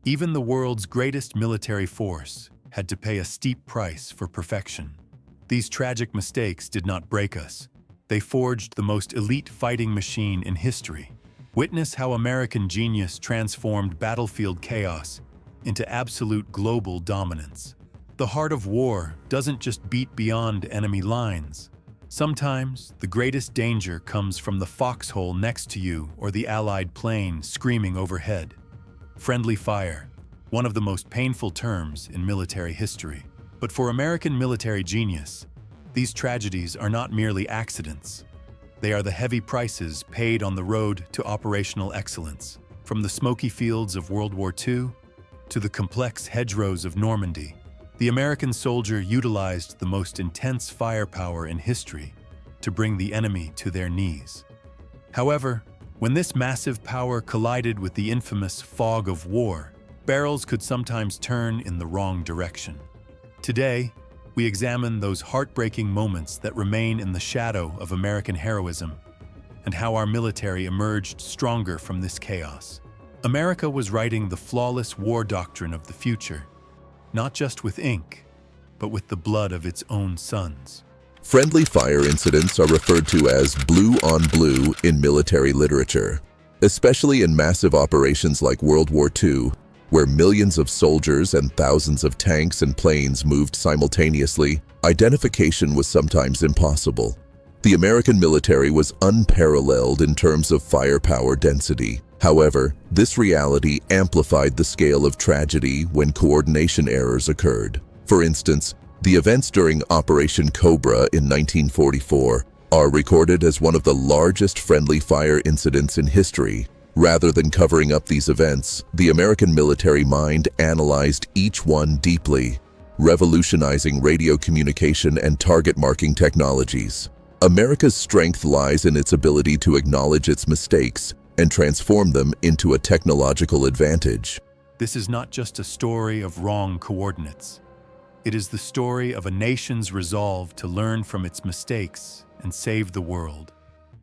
Even the world's greatest military force had to pay a steep price for perfection. These tragic mistakes did not break us. They forged the most elite fighting machine in history. Witness how American genius transformed battlefield chaos into absolute global dominance. The heart of war doesn't just beat beyond enemy lines. Sometimes, the greatest danger comes from the foxhole next to you or the Allied plane screaming overhead. Friendly fire, one of the most painful terms in military history. But for American military genius, these tragedies are not merely accidents. They are the heavy prices paid on the road to operational excellence. From the smoky fields of World War II to the complex hedgerows of Normandy, the American soldier utilized the most intense firepower in history to bring the enemy to their knees. However, when this massive power collided with the infamous fog of war, barrels could sometimes turn in the wrong direction. Today, we examine those heartbreaking moments that remain in the shadow of American heroism and how our military emerged stronger from this chaos. America was writing the flawless war doctrine of the future, not just with ink, but with the blood of its own sons. Friendly fire incidents are referred to as blue on blue in military literature, especially in massive operations like World War II, where millions of soldiers and thousands of tanks and planes moved simultaneously. Identification was sometimes impossible. The American military was unparalleled in terms of firepower density. However, this reality amplified the scale of tragedy when coordination errors occurred. For instance, the events during Operation Cobra in 1944 are recorded as one of the largest friendly fire incidents in history. Rather than covering up these events, the American military mind analyzed each one deeply, revolutionizing radio communication and target marking technologies. America's strength lies in its ability to acknowledge its mistakes and transform them into a technological advantage. This is not just a story of wrong coordinates. It is the story of a nation's resolve to learn from its mistakes and save the world,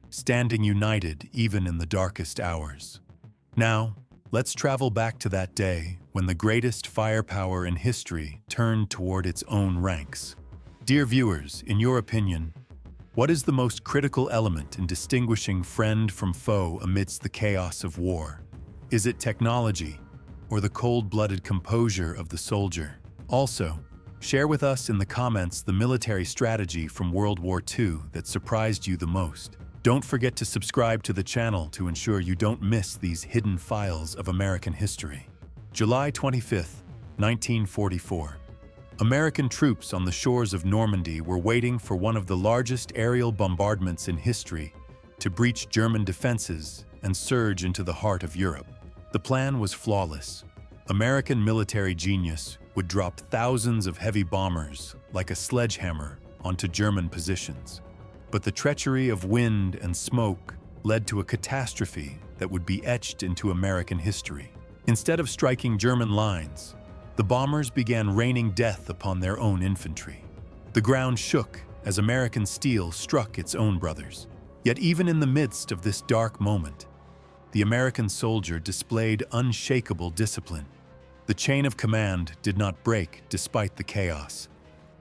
standing united even in the darkest hours. Now, let's travel back to that day when the greatest firepower in history turned toward its own ranks. Dear viewers, in your opinion, what is the most critical element in distinguishing friend from foe amidst the chaos of war? Is it technology or the cold-blooded composure of the soldier? Also, share with us in the comments the military strategy from World War II that surprised you the most. Don't forget to subscribe to the channel to ensure you don't miss these hidden files of American history. July 25th, 1944. American troops on the shores of Normandy were waiting for one of the largest aerial bombardments in history to breach German defenses and surge into the heart of Europe. The plan was flawless. American military genius would drop thousands of heavy bombers like a sledgehammer onto German positions. But the treachery of wind and smoke led to a catastrophe that would be etched into American history. Instead of striking German lines, the bombers began raining death upon their own infantry. The ground shook as American steel struck its own brothers. Yet even in the midst of this dark moment, the American soldier displayed unshakable discipline. The chain of command did not break despite the chaos,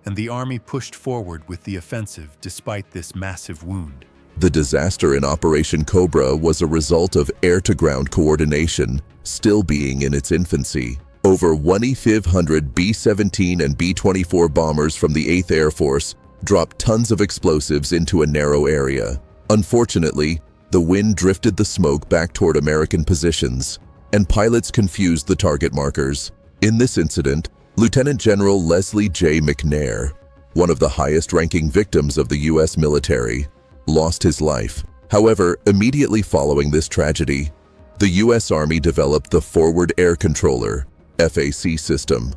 and the army pushed forward with the offensive despite this massive wound. The disaster in Operation Cobra was a result of air-to-ground coordination still being in its infancy. Over 1,500 B-17 and B-24 bombers from the 8th Air Force dropped tons of explosives into a narrow area. Unfortunately, the wind drifted the smoke back toward American positions, and pilots confused the target markers. In this incident, Lieutenant General Leslie J. McNair, one of the highest-ranking victims of the U.S. military, lost his life. However, immediately following this tragedy, the U.S. Army developed the Forward Air Controller (FAC) system.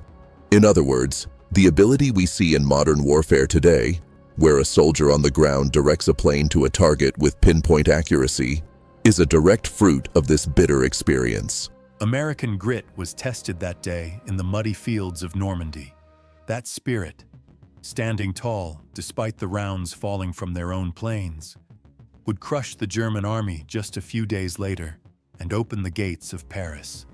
In other words, the ability we see in modern warfare today, where a soldier on the ground directs a plane to a target with pinpoint accuracy, is a direct fruit of this bitter experience. American grit was tested that day in the muddy fields of Normandy. That spirit, standing tall despite the rounds falling from their own planes, would crush the German army just a few days later and open the gates of Paris.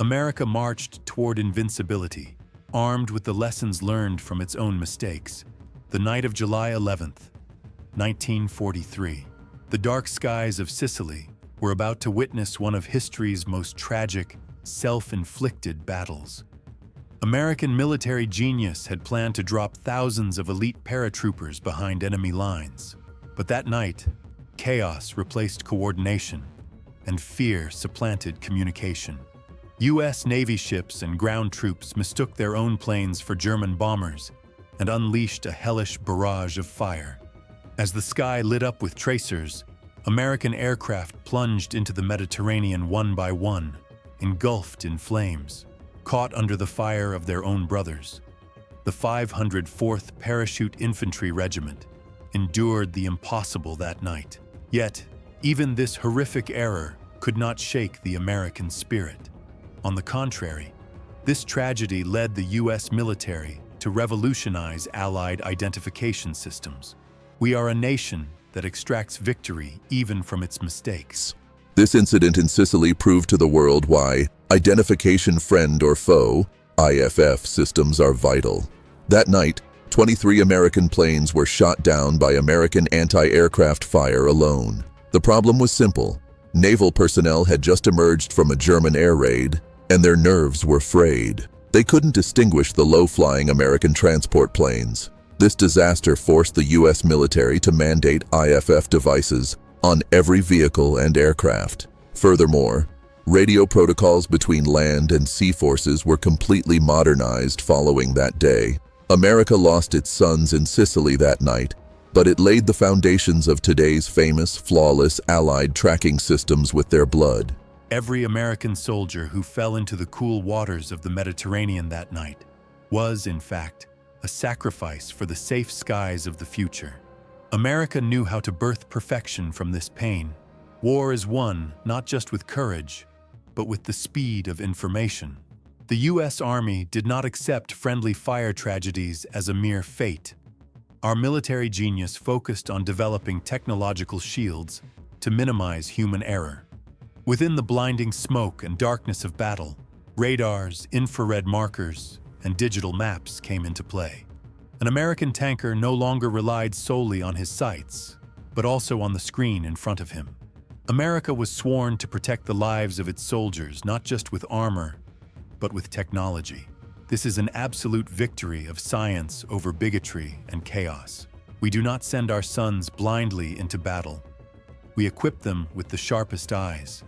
America marched toward invincibility, armed with the lessons learned from its own mistakes. The night of July 11th, 1943, the dark skies of Sicily were about to witness one of history's most tragic, self-inflicted battles. American military genius had planned to drop thousands of elite paratroopers behind enemy lines. But that night, chaos replaced coordination, and fear supplanted communication. U.S. Navy ships and ground troops mistook their own planes for German bombers and unleashed a hellish barrage of fire. As the sky lit up with tracers, American aircraft plunged into the Mediterranean one by one, engulfed in flames, caught under the fire of their own brothers. The 504th Parachute Infantry Regiment endured the impossible that night. Yet, even this horrific error could not shake the American spirit. On the contrary, this tragedy led the U.S. military to revolutionize Allied identification systems. We are a nation that extracts victory even from its mistakes. This incident in Sicily proved to the world why identification friend or foe, IFF systems are vital. That night, 23 American planes were shot down by American anti-aircraft fire alone. The problem was simple. Naval personnel had just emerged from a German air raid, and their nerves were frayed. They couldn't distinguish the low-flying American transport planes. This disaster forced the U.S. military to mandate IFF devices on every vehicle and aircraft. Furthermore, radio protocols between land and sea forces were completely modernized following that day. America lost its sons in Sicily that night, but it laid the foundations of today's famous, flawless Allied tracking systems with their blood. Every American soldier who fell into the cool waters of the Mediterranean that night was, in fact, a sacrifice for the safe skies of the future. America knew how to birth perfection from this pain. War is won not just with courage, but with the speed of information. The U.S. Army did not accept friendly fire tragedies as a mere fate. Our military genius focused on developing technological shields to minimize human error. Within the blinding smoke and darkness of battle, radars, infrared markers, and digital maps came into play. An American tanker no longer relied solely on his sights, but also on the screen in front of him. America was sworn to protect the lives of its soldiers not just with armor, but with technology. This is an absolute victory of science over bigotry and chaos. We do not send our sons blindly into battle. We equip them with the sharpest eyes.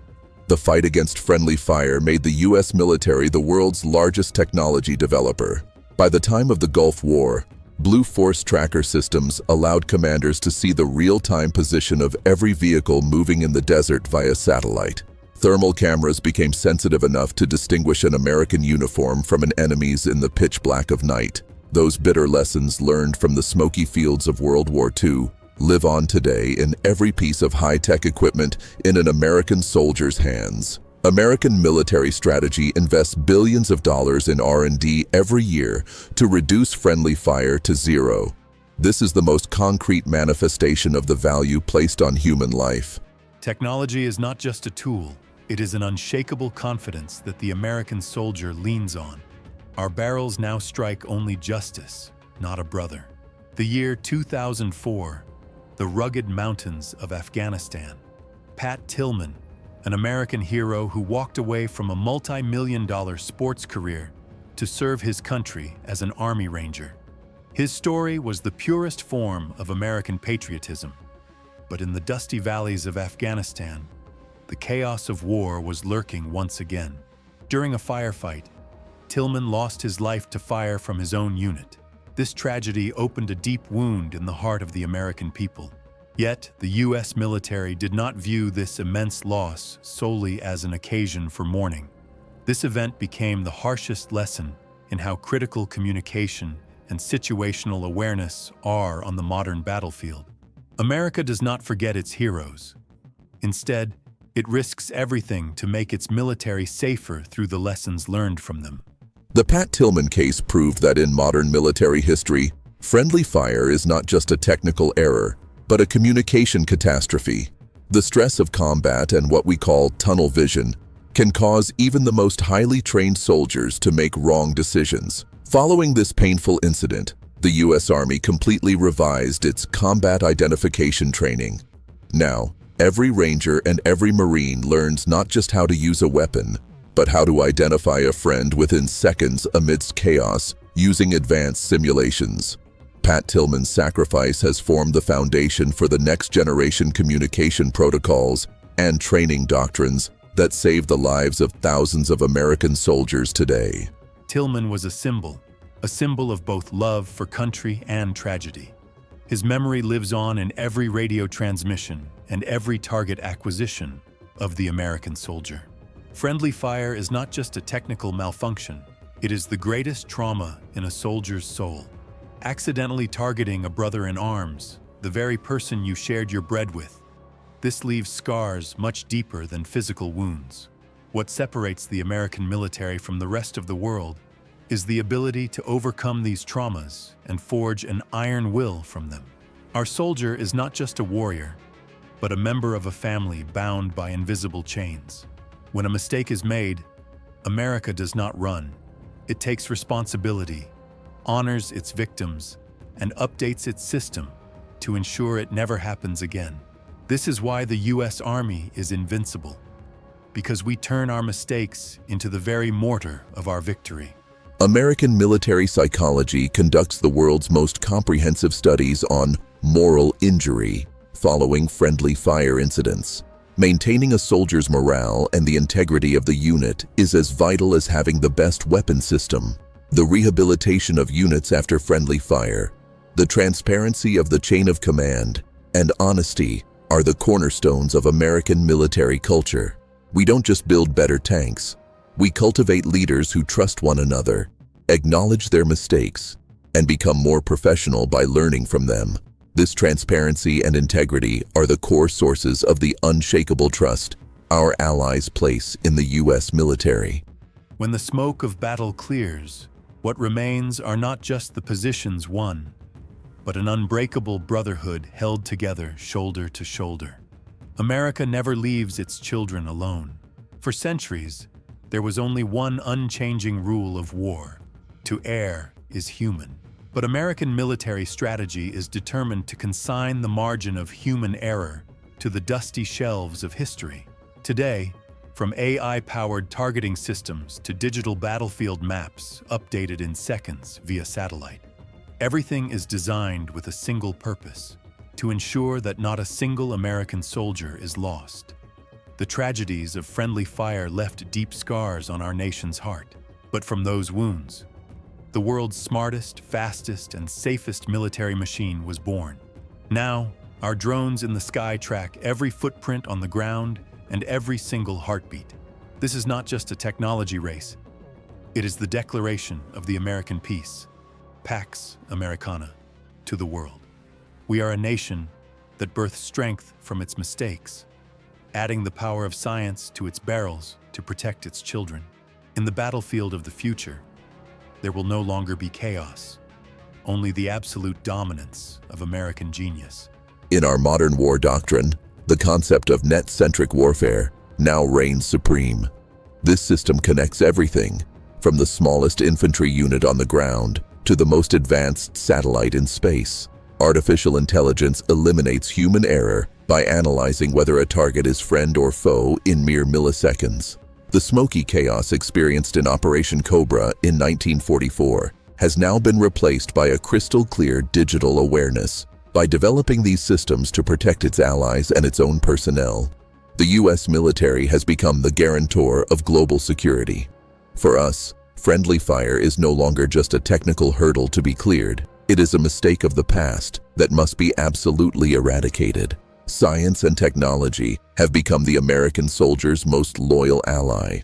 The fight against friendly fire made the U.S. military the world's largest technology developer. By the time of the Gulf War, Blue Force tracker systems allowed commanders to see the real-time position of every vehicle moving in the desert via satellite. Thermal cameras became sensitive enough to distinguish an American uniform from an enemy's in the pitch black of night. Those bitter lessons learned from the smoky fields of World War II live on today in every piece of high-tech equipment in an American soldier's hands. American military strategy invests billions of dollars in R&D every year to reduce friendly fire to zero. This is the most concrete manifestation of the value placed on human life. Technology is not just a tool, it is an unshakable confidence that the American soldier leans on. Our barrels now strike only justice, not a brother. The year 2004, the rugged mountains of Afghanistan. Pat Tillman, an American hero who walked away from a multi-million-dollar sports career to serve his country as an Army Ranger. His story was the purest form of American patriotism. But in the dusty valleys of Afghanistan, the chaos of war was lurking once again. During a firefight, Tillman lost his life to fire from his own unit. This tragedy opened a deep wound in the heart of the American people. Yet, the U.S. military did not view this immense loss solely as an occasion for mourning. This event became the harshest lesson in how critical communication and situational awareness are on the modern battlefield. America does not forget its heroes. Instead, it risks everything to make its military safer through the lessons learned from them. The Pat Tillman case proved that in modern military history, friendly fire is not just a technical error, but a communication catastrophe. The stress of combat and what we call tunnel vision can cause even the most highly trained soldiers to make wrong decisions. Following this painful incident, the U.S. Army completely revised its combat identification training. Now, every Ranger and every Marine learns not just how to use a weapon, but how to identify a friend within seconds amidst chaos using advanced simulations. Pat Tillman's sacrifice has formed the foundation for the next-generation communication protocols and training doctrines that save the lives of thousands of American soldiers today. Tillman was a symbol of both love for country and tragedy. His memory lives on in every radio transmission and every target acquisition of the American soldier. Friendly fire is not just a technical malfunction, it is the greatest trauma in a soldier's soul. Accidentally targeting a brother in arms, the very person you shared your bread with. This leaves scars much deeper than physical wounds. What separates the American military from the rest of the world is the ability to overcome these traumas and forge an iron will from them. Our soldier is not just a warrior, but a member of a family bound by invisible chains. When a mistake is made, America does not run. It takes responsibility, honors its victims, and updates its system to ensure it never happens again. This is why the U.S. Army is invincible, because we turn our mistakes into the very mortar of our victory. American military psychology conducts the world's most comprehensive studies on moral injury following friendly fire incidents. Maintaining a soldier's morale and the integrity of the unit is as vital as having the best weapon system. The rehabilitation of units after friendly fire, the transparency of the chain of command, and honesty are the cornerstones of American military culture. We don't just build better tanks. We cultivate leaders who trust one another, acknowledge their mistakes, and become more professional by learning from them. This transparency and integrity are the core sources of the unshakable trust our allies place in the U.S. military. When the smoke of battle clears, what remains are not just the positions won, but an unbreakable brotherhood held together shoulder to shoulder. America never leaves its children alone. For centuries, there was only one unchanging rule of war: to err is human. But American military strategy is determined to consign the margin of human error to the dusty shelves of history. Today, from AI-powered targeting systems to digital battlefield maps updated in seconds via satellite, everything is designed with a single purpose: to ensure that not a single American soldier is lost. The tragedies of friendly fire left deep scars on our nation's heart. But from those wounds, the world's smartest, fastest, and safest military machine was born. Now, our drones in the sky track every footprint on the ground and every single heartbeat. This is not just a technology race. It is the declaration of the American peace, Pax Americana, to the world. We are a nation that births strength from its mistakes, adding the power of science to its barrels to protect its children. In the battlefield of the future, there will no longer be chaos, only the absolute dominance of American genius. In our modern war doctrine, the concept of net-centric warfare now reigns supreme. This system connects everything, from the smallest infantry unit on the ground to the most advanced satellite in space. Artificial intelligence eliminates human error by analyzing whether a target is friend or foe in mere milliseconds. The smoky chaos experienced in Operation Cobra in 1944 has now been replaced by a crystal-clear digital awareness. By developing these systems to protect its allies and its own personnel, the U.S. military has become the guarantor of global security. For us, friendly fire is no longer just a technical hurdle to be cleared. It is a mistake of the past that must be absolutely eradicated. Science and technology have become the American soldier's most loyal ally.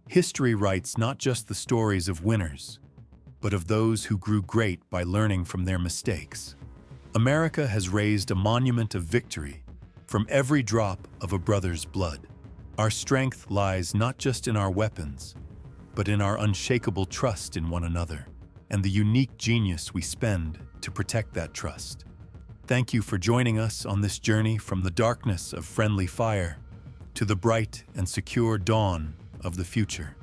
History writes not just the stories of winners, but of those who grew great by learning from their mistakes. America has raised a monument of victory from every drop of a brother's blood. Our strength lies not just in our weapons, but in our unshakable trust in one another, and the unique genius we spend to protect that trust. Thank you for joining us on this journey from the darkness of friendly fire to the bright and secure dawn of the future.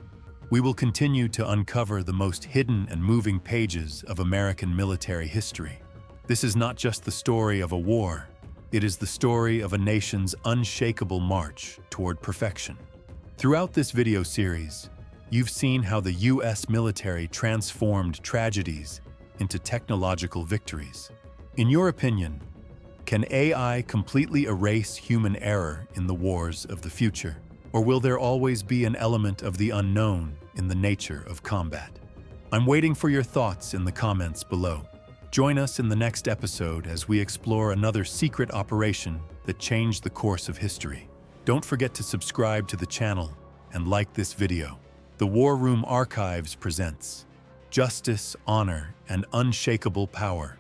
We will continue to uncover the most hidden and moving pages of American military history. This is not just the story of a war, it is the story of a nation's unshakable march toward perfection. Throughout this video series, you've seen how the U.S. military transformed tragedies into technological victories. In your opinion, can AI completely erase human error in the wars of the future? Or will there always be an element of the unknown in the nature of combat? I'm waiting for your thoughts in the comments below. Join us in the next episode as we explore another secret operation that changed the course of history. Don't forget to subscribe to the channel and like this video. The War Room Archives presents Justice, Honor, and Unshakable Power.